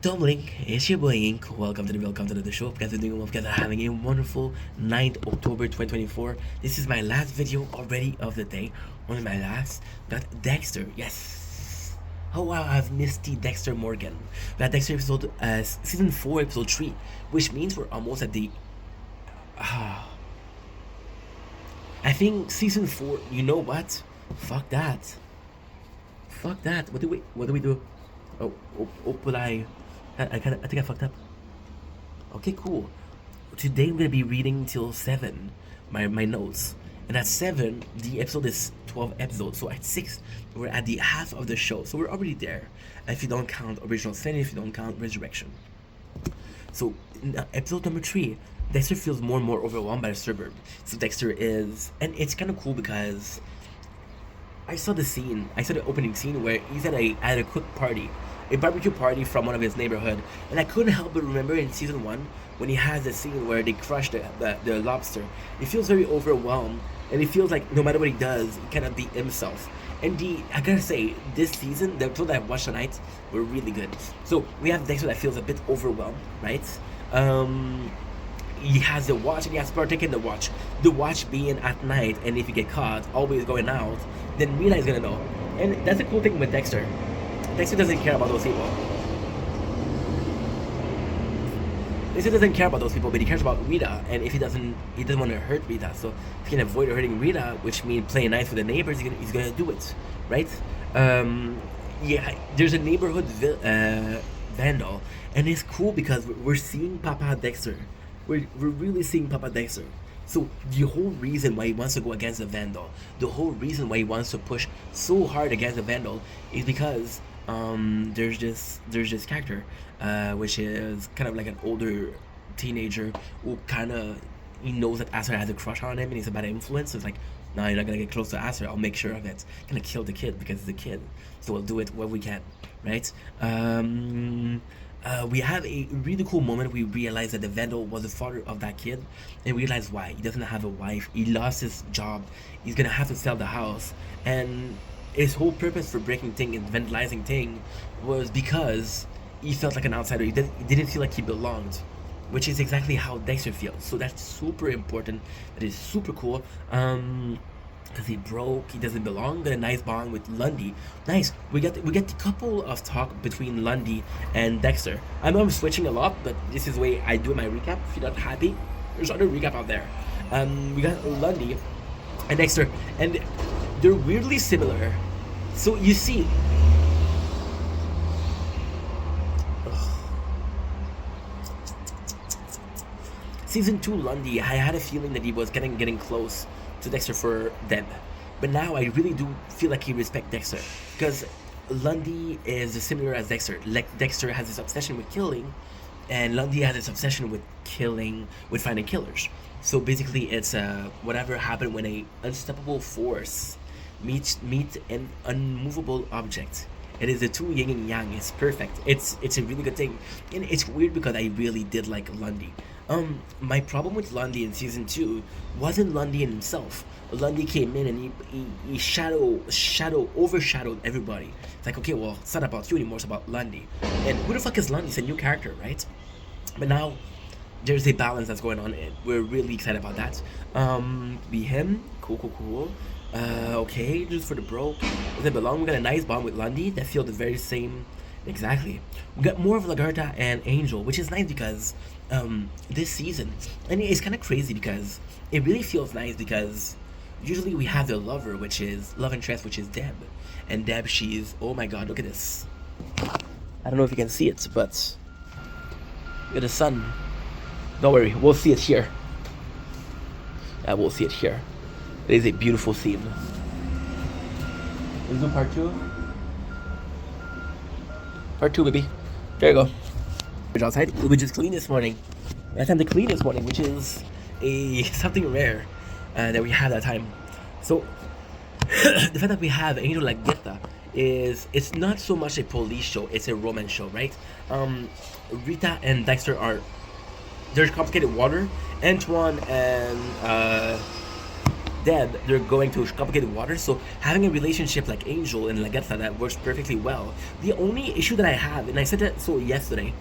Dumbling, it's your boy Ink. Welcome to the show. Guys, we're doing well because I'm having a wonderful 9th October 2024. This is my last video already of the day. Only my last. Got Dexter, yes. Oh wow, I've missed the Dexter Morgan. We got Dexter episode season 4, episode 3, which means we're almost at the I think season 4, you know what? Fuck that. Fuck that. What do we do? Will I think I fucked up. Okay, cool. Today I'm gonna be reading till 7, my notes. And at 7, the episode is 12 episodes. So at 6, we're at the half of the show. So we're already there. If you don't count Original Sin, if you don't count Resurrection. So in episode number 3, Dexter feels more and more overwhelmed by the suburb. So Dexter is, and it's kind of cool because I saw the opening scene where he's at a cook party, a barbecue party from one of his neighborhood, and I couldn't help but remember in season 1 when he has the scene where they crush the lobster. He feels very overwhelmed, and he feels like no matter what he does, he cannot be himself. And I gotta say, this season, the episode that I watched tonight were really good. So we have Dexter that feels a bit overwhelmed, right? He has the watch and he has to partake in the watch. The watch being at night, and if you get caught always going out, then Rita is gonna know. And that's the cool thing with Dexter. Dexter doesn't care about those people. Dexter doesn't care about those people, but he cares about Rita. And if he doesn't want to hurt Rita. So if he can avoid hurting Rita, which means playing nice with the neighbors, he's gonna do it, right? Yeah, there's a neighborhood vandal, and it's cool because we're seeing Papa Dexter. We're really seeing Papa Dexter. So the whole reason why he wants to go against the Vandal, the whole reason why he wants to push so hard against the Vandal, is because there's this character, which is kind of like an older teenager who he knows that Aster has a crush on him and he's a bad influence. So it's like, no, you're not gonna get close to Aster. I'll make sure of it. Gonna kill the kid because he's a kid. So we'll do it what we can, right? We have a really cool moment. We realize that the Vandal was the father of that kid, and we realize why. He doesn't have a wife. He lost his job. He's gonna have to sell the house, and his whole purpose for breaking thing and vandalizing thing was because he felt like an outsider. He didn't feel like he belonged, which is exactly how Dexter feels. So that's super important. That is super cool. Because he broke, he doesn't belong. Got a nice bond with Lundy. Nice. We get the couple of talk between Lundy and Dexter. I know I'm switching a lot, but this is the way I do my recap. If you're not happy, there's other recap out there. We got Lundy and Dexter, and they're weirdly similar. So you see, season 2 Lundy, I had a feeling that he was getting close to Dexter for them. But now I really do feel like he respects Dexter. Because Lundy is similar as Dexter. Like Dexter has this obsession with killing, and Lundy has this obsession with finding killers. So basically it's whatever happened when a unstoppable force meets an unmovable object. It is the two yin and yang. It's perfect. It's a really good thing, and it's weird because I really did like Lundy. My problem with Lundy in season 2 wasn't Lundy in himself. Lundy came in and he overshadowed everybody. It's like, okay, well, it's not about you anymore. It's about Lundy. And who the fuck is Lundy? It's a new character, right? But now there's a balance that's going on, and we're really excited about that. Be him, cool. Okay, just for the bro. Doesn't belong. We got a nice bond with Lundy that feel the very same. Exactly. We got more of Lagarta and Angel, which is nice because this season, and it's kind of crazy because it really feels nice because usually we have the love interest, which is Deb, and Deb, she's, oh my god, look at this. I don't know if you can see it, but look at the sun. Don't worry, we'll see it here. Yeah, we'll see it here. It is a beautiful scene. Let's do part 2. Part 2, baby. There you go. Outside, we just cleaned this morning. We had time to clean this morning, which is something rare that we have that time. So the fact that we have Angel like Geta it's not so much a police show; it's a romance show, right? Rita and Dexter there's complicated water. Antoine and Deb, they're going through complicated waters. So having a relationship like Angel and Lagertha that works perfectly well. The only issue that I have, and I said that so yesterday,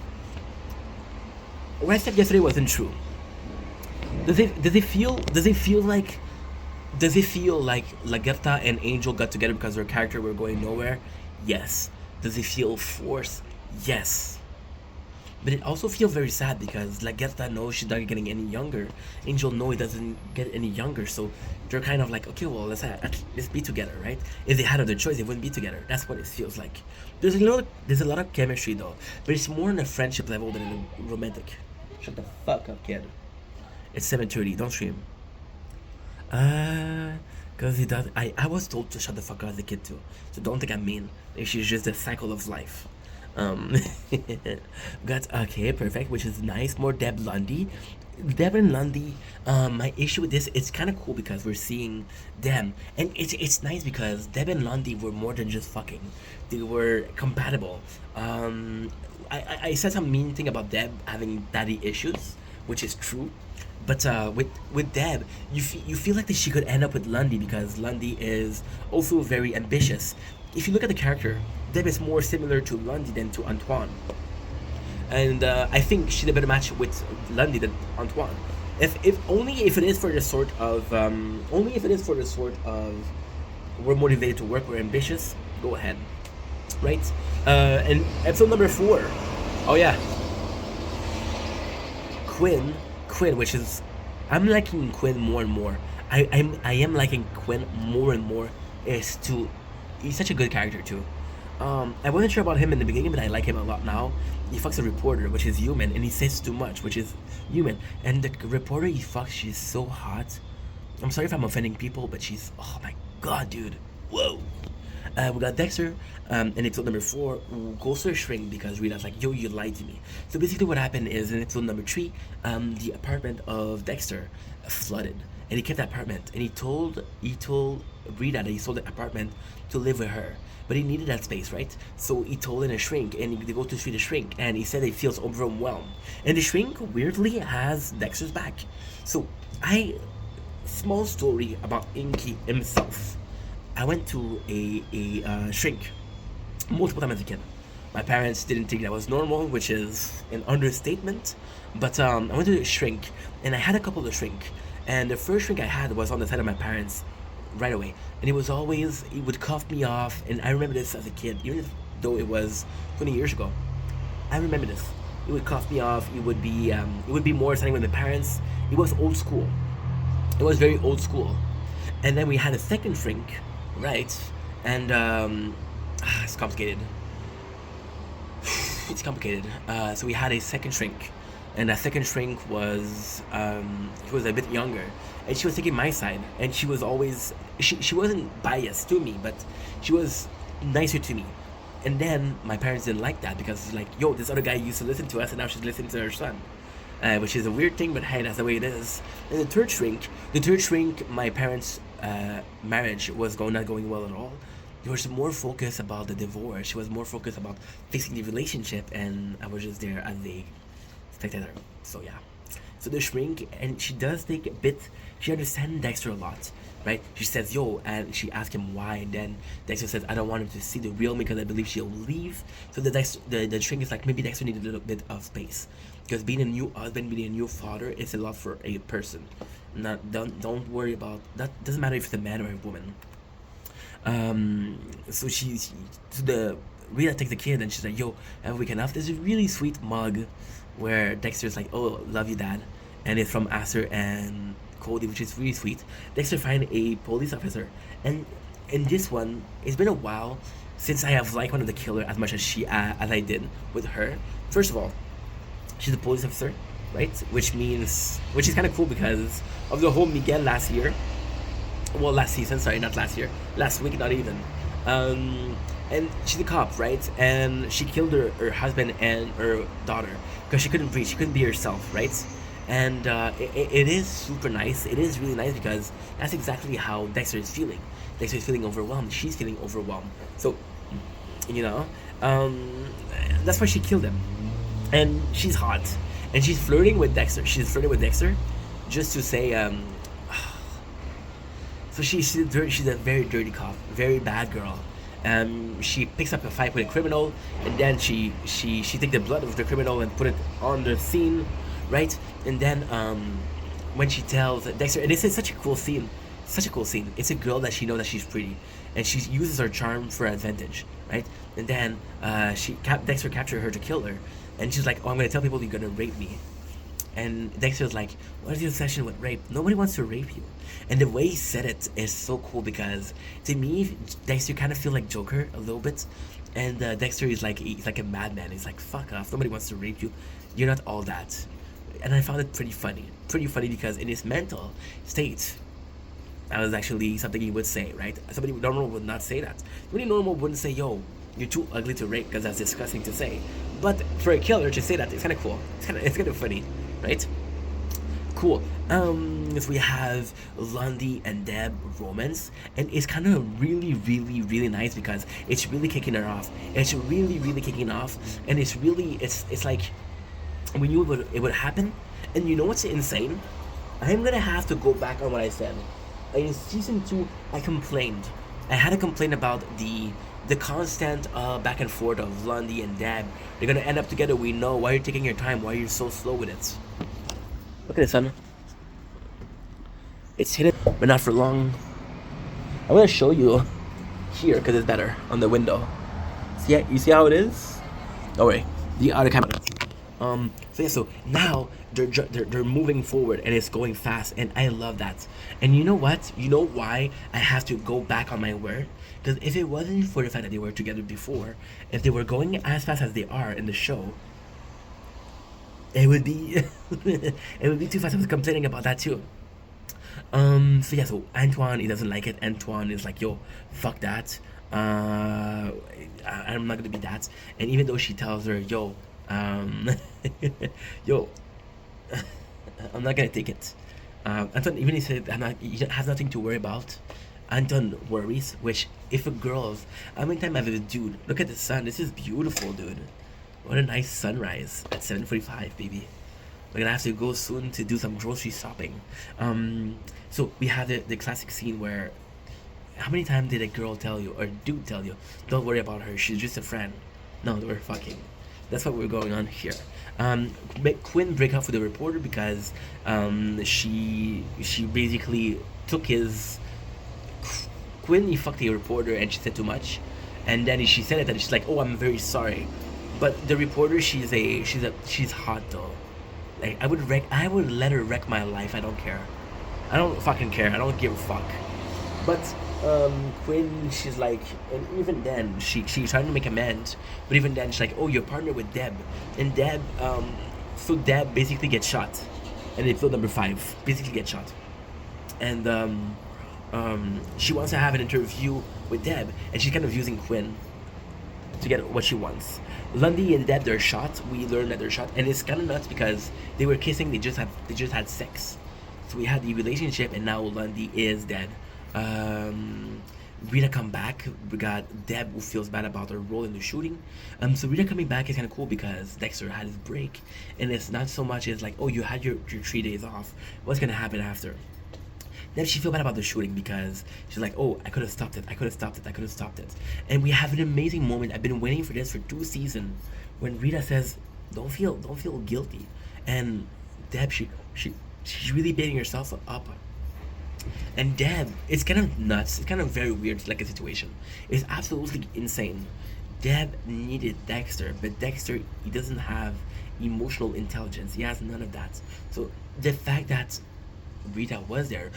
what I said yesterday wasn't true. Does it feel like Lagertha and Angel got together because their character were going nowhere? Yes. Does it feel forced? Yes. But it also feels very sad because Lagertha knows she's not getting any younger. Angel knows he doesn't get any younger, so they're kind of like, okay, well, let's be together, right? If they had other choice, they wouldn't be together. That's what it feels like. There's a lot of chemistry though, but it's more on a friendship level than a romantic. Shut the fuck up, kid. It's 7:30. Don't stream. Cause he does. I was told to shut the fuck up as a kid too, so don't think I'm mean. It's just the cycle of life. Um, got okay, perfect, which is nice. More Deb Lundy. Deb and Lundy. My issue with this, it's kind of cool because we're seeing them, and it's nice because Deb and Lundy were more than just fucking. They were compatible. I said some mean thing about Deb having daddy issues, which is true. But with Deb, you feel like that she could end up with Lundy because Lundy is also very ambitious. If you look at the character, Deb is more similar to Lundy than to Antoine, and I think she's a better match with Lundy than Antoine. If only if it is for the sort of only if it is for the sort of we're motivated to work, we're ambitious. Go ahead, right? And episode number 4. Oh yeah, Quinn, which is I'm liking Quinn more and more. I am liking Quinn more and more. Is to He's such a good character too. I wasn't sure about him in the beginning, but I like him a lot now. He fucks a reporter, which is human, and he says too much, which is human. And the reporter he fucks, she's so hot. I'm sorry if I'm offending people, but she's oh my god, dude. Whoa. We got Dexter, in episode number 4, who goes to a shrink because Rita's like, yo, you lied to me. So basically what happened is in episode number 3, the apartment of Dexter flooded. And he kept that apartment. And he told Rita that he sold the apartment to live with her. But he needed that space, right? So he told in a shrink, and they go to see the shrink, and he said he feels overwhelmed. And the shrink weirdly has Dexter's back. So small story about Inky himself. I went to a shrink multiple times as a kid. My parents didn't think that was normal, which is an understatement. But I went to a shrink, and I had a couple of shrink. And the first shrink I had was on the side of my parents right away. And he would cuff me off. And I remember this as a kid, even though it was 20 years ago. I remember this. He would cuff me off. It would be more something with my parents. It was old school. It was very old school. And then we had a second shrink, right? And it's complicated. It's complicated. So we had a second shrink, and that second shrink was she was a bit younger, and she was taking my side, and she was always she wasn't biased to me, but she was nicer to me. And then my parents didn't like that because it's like, yo, this other guy used to listen to us, and now she's listening to her son. Which is a weird thing, but hey, that's the way it is. And the third shrink, my parents' marriage was not going well at all. They were more focused about the divorce. She was more focused about fixing the relationship, and I was just there as a spectator. So yeah. So the shrink, and she does take a bit. She understands Dexter a lot, right? She says, "Yo," and she asks him why. And then Dexter says, "I don't want him to see the real me because I believe she'll leave." So the shrink is like, maybe Dexter needs a little bit of space, because being a new husband, being a new father, is a lot for a person. Don't worry about that. Doesn't matter if it's a man or a woman. So Rita takes the kid, and she's like, "Yo, have a weekend off." There's a really sweet mug where Dexter's like, "Oh, love you, Dad," and it's from Aster and Cody, which is really sweet. Dexter finds a police officer, and in this one, it's been a while since I have liked one of the killer as much as I did with her. First of all, she's a police officer, right? Which is kind of cool because of the whole Miguel last year. Well, last season, sorry, not last year. Last week, not even. And she's a cop, right? And she killed her husband and her daughter because she couldn't breathe. She couldn't be herself, right? And it is super nice. It is really nice because that's exactly how Dexter is feeling. Dexter is feeling overwhelmed. She's feeling overwhelmed. So, that's why she killed him. And she's hot. And she's flirting with Dexter. Just to say, So she's a very dirty cop, very bad girl. She picks up a fight with a criminal, and then she takes the blood of the criminal and put it on the scene, right? And then when she tells Dexter, and this is such a cool scene, such a cool scene. It's a girl that she knows that she's pretty, and she uses her charm for advantage, right? And then Dexter captures her to kill her, and she's like, "Oh, I'm gonna tell people you're gonna rape me." And Dexter's like, "What is your obsession with rape? Nobody wants to rape you." And the way he said it is so cool because to me, Dexter kind of feel like Joker a little bit, and Dexter is like he's like a madman. He's like, "Fuck off! Nobody wants to rape you. You're not all that." And I found it pretty funny because in his mental state, that was actually something he would say, right? Somebody normal would not say that. Somebody normal wouldn't say, "Yo, you're too ugly to rape," because that's disgusting to say. But for a killer to say that, it's kind of cool. It's kind of funny, right? Cool. So we have Lundy and Deb romance, and it's kind of really nice because it's really kicking her off. It's really kicking off, and it's like we knew it would happen. And you know what's insane? I'm gonna have to go back on what I said. In season 2, I complained. I had a complaint about the constant back and forth of Lundy and Deb. They're gonna end up together. We know. Why are you taking your time? Why are you so slow with it? Look at it, son. It's hidden, but not for long. I'm gonna show you here because it's better on the window. See, you see how it is? Oh wait, the other camera. So yeah, so now they're moving forward and it's going fast, and I love that. And you know what? You know why I have to go back on my word? Because if it wasn't for the fact that they were together before, if they were going as fast as they are in the show, it would be it would be too fast. I was complaining about that too. So yeah, so Antoine, he doesn't like it. Antoine is like, "Yo, fuck that. I'm not gonna be that." And even though she tells her, "Yo, yo, I'm not gonna take it." Anton, even he said, he has nothing to worry about. Anton worries, which if a girl's, how many times I've a dude, look at the sun, this is beautiful, dude. What a nice sunrise at 7:45, baby. We're gonna have to go soon to do some grocery shopping. So we have the classic scene where, how many times did a girl tell you, or dude tell you, "Don't worry about her, she's just a friend"? No, we're fucking. That's what we're going on here. Quinn break up with the reporter because she basically took his. Quinn, he fucked the reporter and she said too much, and then she said it and she's like, "Oh, I'm very sorry," but the reporter, she's hot though. Like I would let her wreck my life. I don't care. I don't fucking care. I don't give a fuck. But Quinn, she's like, and even then, she's trying to make amends, but even then, she's like, "Oh, you're partnered with Deb," and Deb, so Deb basically gets shot, and episode number 5 basically gets shot, and she wants to have an interview with Deb, and she's kind of using Quinn to get what she wants. Lundy and Deb, they're shot. We learn that they're shot, and it's kind of nuts because they were kissing. They just had sex. So we had the relationship, and now Lundy is dead. Rita come back. We got Deb, who feels bad about her role in the shooting. So Rita coming back is kind of cool because Dexter had his break, and it's not so much as like, "Oh, you had your 3 days off. What's gonna happen after?" Then she feel bad about the shooting because she's like, "Oh, I could have stopped it. I could have stopped it. I could have stopped it." And we have an amazing moment. I've been waiting for this for 2 seasons, when Rita says, don't feel guilty," and Deb, she's really beating herself up. And Deb, it's kind of nuts. It's kind of very weird, like a situation. It's absolutely insane. Deb needed Dexter, but Dexter, he doesn't have emotional intelligence. He has none of that. So the fact that Rita was there,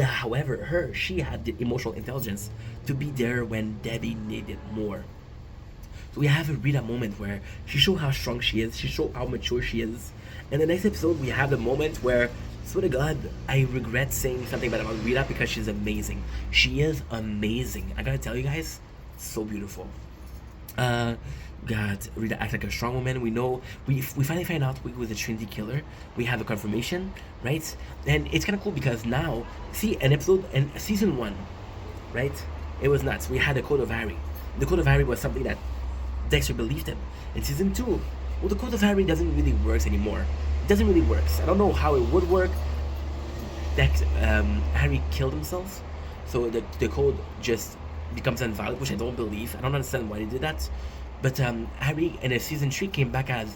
however, she had the emotional intelligence to be there when Debbie needed more. So we have a Rita moment where she showed how strong she is, she showed how mature she is. And the next episode, we have the moment where, swear to God, I regret saying something bad about Rita because she's amazing. She is amazing. I gotta tell you guys, so beautiful. God, Rita acts like a strong woman. We know, we finally find out who was the Trinity killer. We have a confirmation, right? And it's kind of cool because now, see, an episode in season 1, right? It was nuts. We had the Code of Harry. The Code of Harry was something that Dexter believed in. In season 2, well, the Code of Harry doesn't really work anymore. It doesn't really work. I don't know how it would work. Harry killed himself. so the code just becomes invalid, which I don't believe. I don't understand why they did that. But Harry in a season 3 came back as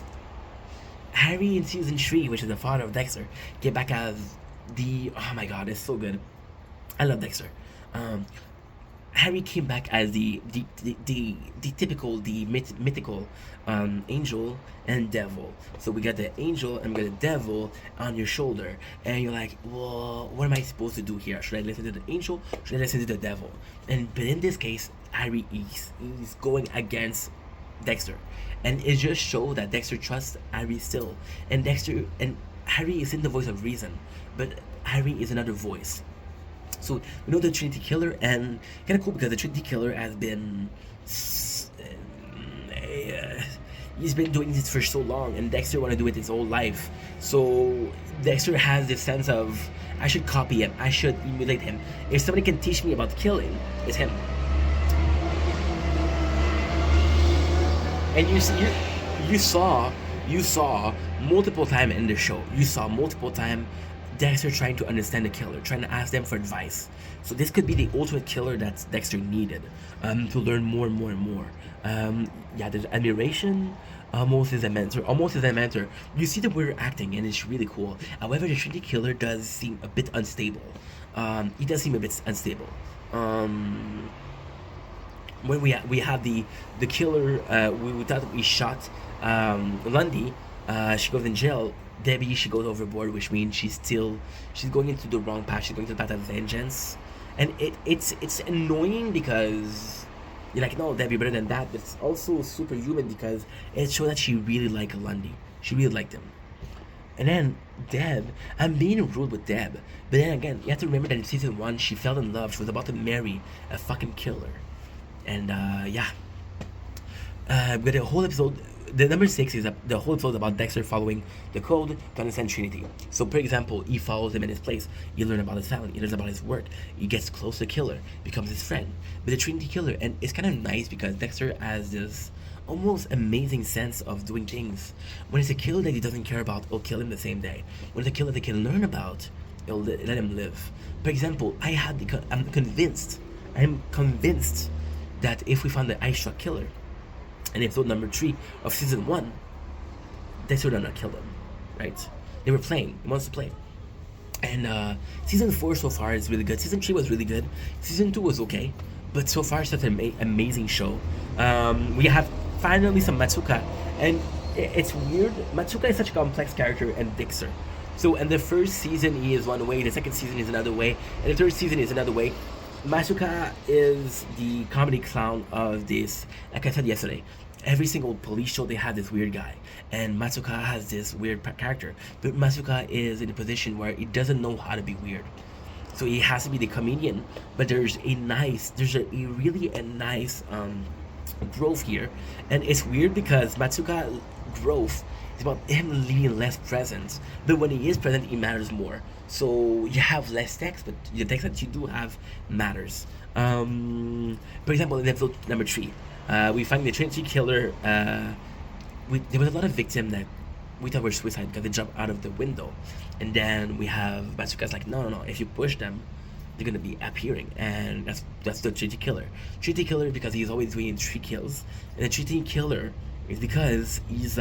Harry in season 3, which is the father of Dexter, came back as the, oh my god, it's so good. I love Dexter. Um, Harry came back as the typical, mythical angel and devil. So we got the angel and we got the devil on your shoulder, and you're like, well, what am I supposed to do here? Should I listen to the angel? Should I listen to the devil? But in this case, Harry is going against Dexter, and it just shows that Dexter trusts Harry still, and Harry is in the voice of reason, but Harry is another voice. So we know the Trinity Killer, and kind of cool because the Trinity Killer has been he's been doing this for so long, and Dexter want to do it his whole life. So Dexter has this sense of, I should copy him, I should emulate him. If somebody can teach me about killing, it's him. And you saw multiple time in the show. You saw multiple time Dexter trying to understand the killer, trying to ask them for advice. So this could be the ultimate killer that Dexter needed to learn more and more and more. Yeah, there's admiration, almost as a mentor, almost as a mentor. You see the weird acting, and it's really cool. However, the Trinity Killer does seem a bit unstable. He does seem a bit unstable. When we have the killer, we thought we shot Lundy. She goes in jail. Debbie, she goes overboard, which means she's going into the wrong path. She's going to the path of vengeance, and it's annoying because you're like, no, Debbie, better than that. But it's also superhuman because it shows that she really liked Lundy. She really liked him. And then Deb, I'm being rude with Deb, but then again, you have to remember that in season 1 she fell in love. She was about to marry a fucking killer, and yeah. But the whole episode, the number 6 is the whole episode about Dexter following the code to understand Trinity. So, for example, he follows him in his place. You learn about his family. He learns about his work. He gets close to the killer, becomes his friend. But the Trinity Killer, and it's kind of nice because Dexter has this almost amazing sense of doing things. When it's a killer that he doesn't care about, he'll kill him the same day. When it's a killer that he can learn about, he'll let him live. For example, I'm convinced that if we found the ice truck killer, in episode number 3 of season 1, Dexter would not kill them, right? They were playing. He wants to play. And season 4 so far is really good. Season 3 was really good. Season 2 was okay. But so far, it's such an amazing show. We have finally some Matsuka. And it's weird. Matsuka is such a complex character, and Dexter. So in the first season, he is one way. The second season is another way. And the third season is another way. Matsuka is the comedy clown of this. Like I said yesterday, every single police show they have this weird guy, and Matsuka has this weird character. But Matsuka is in a position where he doesn't know how to be weird, so he has to be the comedian. But there's a really nice growth here, and it's weird because Matsuka growth is about him being less present, but when he is present, he matters more. So you have less text, but the text that you do have matters. For example, in episode number 3, we find the Trinity Killer. There was a lot of victims that we thought were suicide because they jumped out of the window, and then we have Matsuka's like, no. If you push them, they're gonna be appearing, and that's the Trinity Killer. Trinity Killer because he's always doing 3 kills, and the Trinity Killer is because he's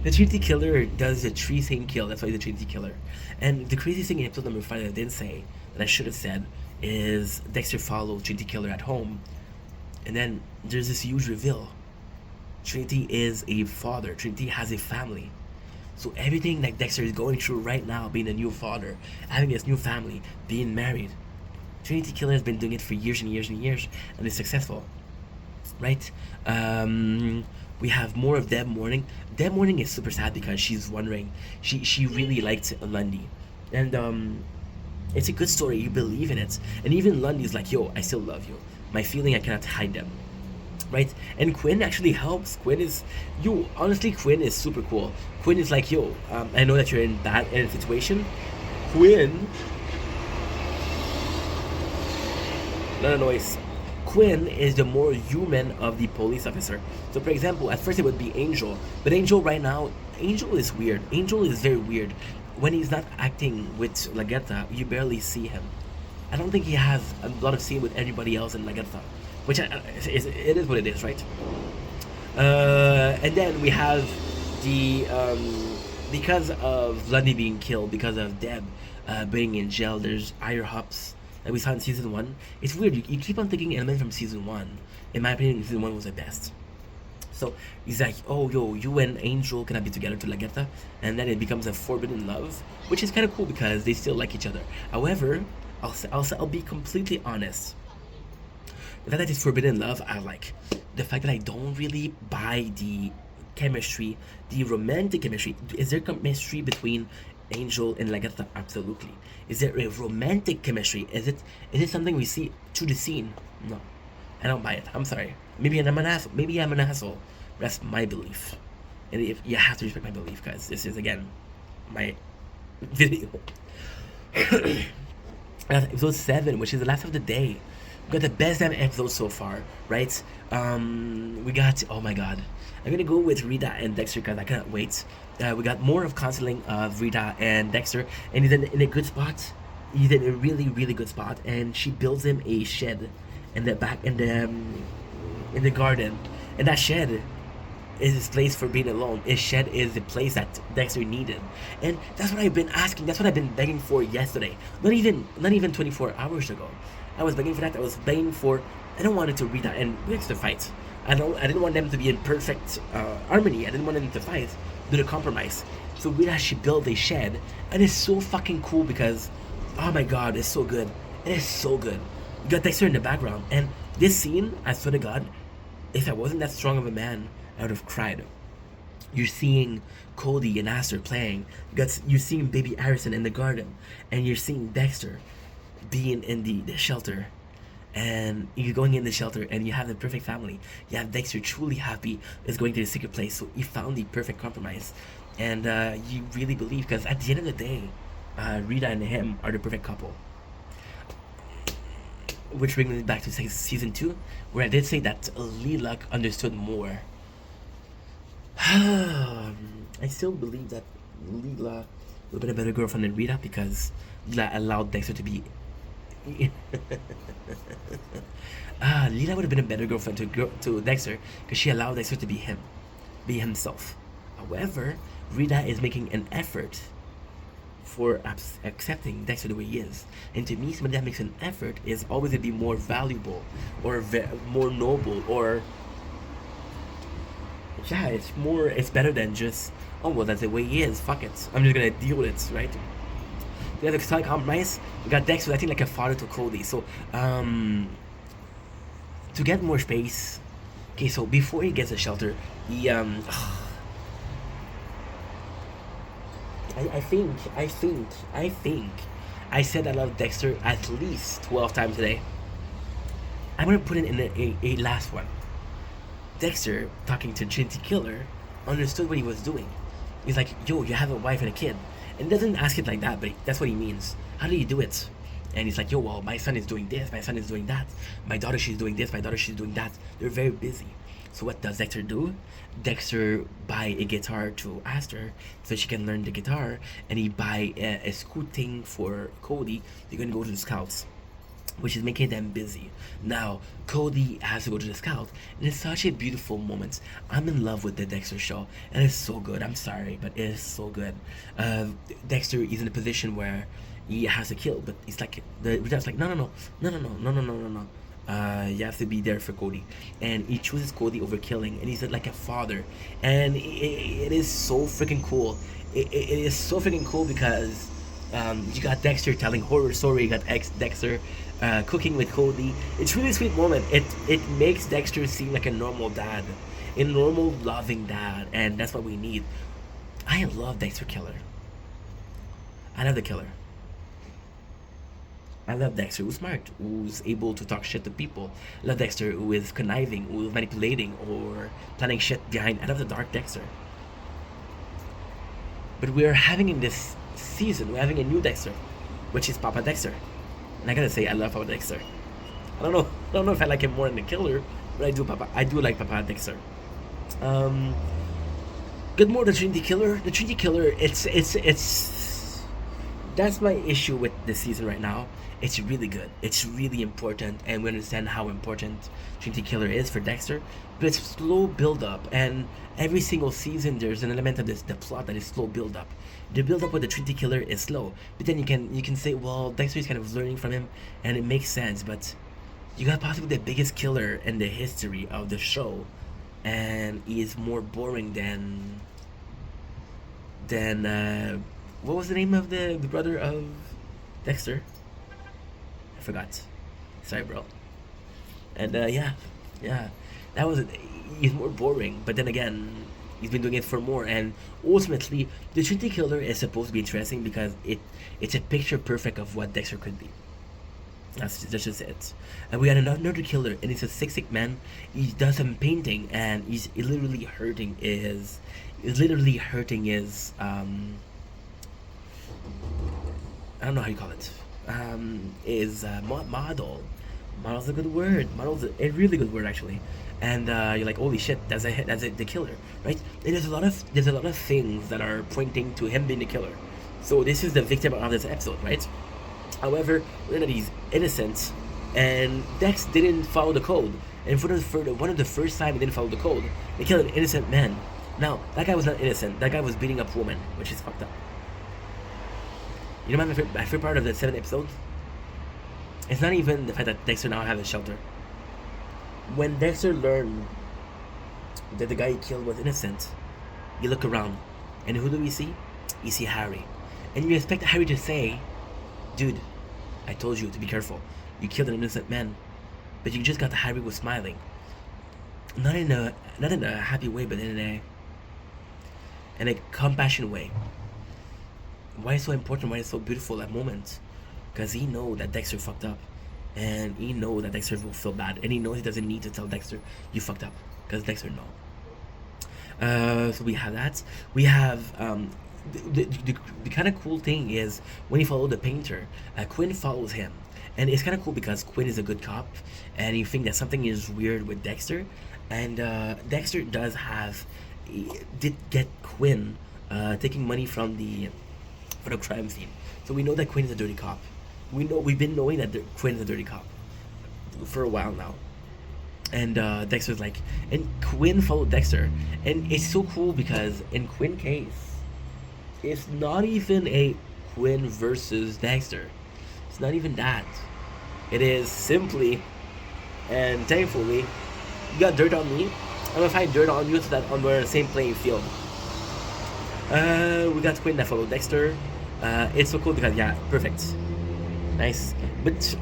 The Trinity Killer does a 3 same kill. That's why he's the Trinity Killer. And the crazy thing in episode number 5 that I didn't say, that I should have said, is Dexter follows Trinity Killer at home, and then there's this huge reveal. Trinity is a father. Trinity has a family. So everything that Dexter is going through right now, being a new father, having this new family, being married, Trinity Killer has been doing it for years and years and years, and is successful, right? We have more of Deb Morning. Deb Morning is super sad because she's wondering. She really liked Lundy, and it's a good story. You believe in it, and even Lundy's like, "Yo, I still love you. My feeling, I cannot hide them." Right? And Quinn actually helps. Honestly, Quinn is super cool. Quinn is like, yo, I know that you're in a situation. Quinn, not a noise. Quinn is the more human of the police officer. So, for example, at first it would be Angel, but Angel right now, Angel is weird. Angel is very weird. when he's not acting with Lagerta, you barely see him. I don't think he has a lot of scene with anybody else in Lagerta, which it is what it is, right? And then we have the because of Lundy being killed, because of Deb being in jail. There's higher hops that we saw in season one. It's weird. You keep on thinking elements from season one. In my opinion, season one was the best. So he's like, oh, yo, you and Angel cannot be together to Lagerta, and then it becomes a forbidden love, which is kind of cool because they still like each other. However, I'll be completely honest. The fact that it's forbidden love, I like. The fact that I don't really buy the chemistry, the romantic chemistry. Is there chemistry between Angel and Lagerta? Absolutely. Is there a romantic chemistry? Is it something we see through the scene? No. I don't buy it. I'm sorry. Maybe I'm an asshole. Maybe I'm an asshole. That's my belief. And if you have to respect my belief, guys. This is again my video. Episode 7, which is the last of the day. We got the best damn episode so far, right? We got, oh my god. I'm gonna go with Rita and Dexter because I cannot wait. We got more of counseling of Rita and Dexter, and he's in a good spot. He's in a really, really good spot, and she builds him a shed in the back, in the garden. And that shed is his place for being alone. His shed is the place that Dexter needed, and that's what I've been asking. That's what I've been begging for yesterday. Not even 24 hours ago. I was begging for that. I was begging for. I don't want it to Rita and Dexter fight. I didn't want them to be in perfect harmony. I didn't want them to fight, do the compromise. So Rita, she built a shed, and it's so fucking cool because, oh my god, it's so good. It is so good. You got Dexter in the background, and this scene, I swear to God, if I wasn't that strong of a man, I would have cried. You're seeing Cody and Aster playing. You're seeing baby Harrison in the garden, and you're seeing Dexter being in the shelter. And you're going in the shelter, and you have the perfect family. You have Dexter truly happy is going to the secret place, so he found the perfect compromise. And you really believe, because at the end of the day, Rita and him are the perfect couple. Which brings me back to season 2, where I did say that Lilac understood more. I still believe that Lila would have been a better girlfriend than Rita because Lila allowed Dexter to be. Lila would have been a better girlfriend to Dexter because she allowed Dexter to be himself. However, Rita is making an effort for accepting Dexter the way he is. And to me, somebody that makes an effort is always going to be more valuable or more noble, or yeah, it's better than just, oh well, that's the way he is, fuck it, I'm just gonna deal with it, right? We have a solid compromise. We got Dexter acting like a father to Cody. So to get more space, okay, so before he gets a shelter, he I think I said I love Dexter at least 12 times today. I'm gonna put it in a last one. Dexter, talking to Trinity Killer, understood what he was doing. He's like, yo, you have a wife and a kid. And doesn't ask it like that, but that's what he means. How do you do it? And he's like, yo, well, my son is doing this, my son is doing that. My daughter, she's doing this, my daughter, she's doing that. They're very busy. So what does Dexter do? Dexter buy a guitar to Aster so she can learn the guitar, and he buy a school thing for Cody. They're gonna go to the scouts, which is making them busy. Now, Cody has to go to the scout, and it's such a beautiful moment. I'm in love with the Dexter show, and it's so good. I'm sorry, but it is so good. Dexter is in a position where he has to kill, but it's like the Rita's like, no. You have to be there for Cody, and he chooses Cody over killing, and he's like a father, and it is so freaking cool. It is so freaking cool because you got Dexter telling horror story, you got Dexter cooking with Cody. It's really a sweet moment. It makes Dexter seem like a normal dad, a normal loving dad, and that's what we need. I love Dexter Killer. I love the killer. I love Dexter who's smart, who's able to talk shit to people. I love Dexter who is conniving, who is manipulating or planning shit behind. I love the dark Dexter. But we're having in this season, we're having a new Dexter, which is Papa Dexter. And I gotta say, I love Papa Dexter. I don't know if I like him more than the killer, but I do like Papa Dexter. Good more the Trinity Killer. The Trinity Killer, it's that's my issue with this season right now. It's really good. It's really important, and we understand how important Trinity Killer is for Dexter. But it's slow build up, and every single season there's an element of the plot that is slow build up. The build up with the Trinity Killer is slow, but then you can say, well, Dexter is kind of learning from him, and it makes sense. But you got possibly the biggest killer in the history of the show, and he is more boring than what was the name of the brother of Dexter? I forgot. Sorry, bro. And yeah, that was he's more boring. But then again, he's been doing it for more. And ultimately, the Trinity Killer is supposed to be interesting because it's a picture perfect of what Dexter could be. That's just it. And we had another killer, and it's a sick man. He does some painting, and he's literally hurting his I don't know how you call it. Is model. Model's a good word. Model's a really good word actually. And you're like, holy shit, that's the killer, right? And there's a lot of things that are pointing to him being the killer. So this is the victim of this episode, right? However, we know that he's innocent, and Dex didn't follow the code. And for one of the first time he didn't follow the code, they killed an innocent man. Now that guy was not innocent. That guy was beating up women, which is fucked up. You know my favorite part of the 7th episode? It's not even the fact that Dexter now has a shelter. When Dexter learned that the guy he killed was innocent, you look around, and who do we see? You see Harry. And you expect Harry to say, dude, I told you to be careful. You killed an innocent man. But you just got Harry was smiling. Not in a happy way, but in a compassionate way. Why it's so important, why it's so beautiful that moment? Because he know that Dexter fucked up. And he know that Dexter will feel bad. And he knows he doesn't need to tell Dexter, you fucked up. Because Dexter know. So we have that. We have the kind of cool thing is when he followed the painter, Quinn follows him. And it's kind of cool because Quinn is a good cop. And you think that something is weird with Dexter. And Dexter did get Quinn taking money from the crime scene. So we know that Quinn is a dirty cop. We've been knowing that Quinn is a dirty cop for a while now. And Dexter's like, and Quinn followed Dexter. And it's so cool because in Quinn's case, it's not even a Quinn versus Dexter. It's not even that. It is simply, and thankfully, you got dirt on me. I'm gonna find dirt on you so that we're on the same playing field. We got Quinn that followed Dexter. It's so cool because yeah, perfect, nice. But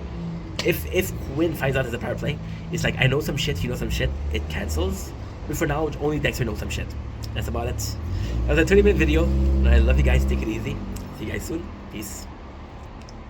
if Quinn finds out it's a power play, it's like I know some shit, you know some shit. It cancels. But for now, only Dexter knows some shit. That's about it. That was a 20-minute video. I love you guys. Take it easy. See you guys soon. Peace.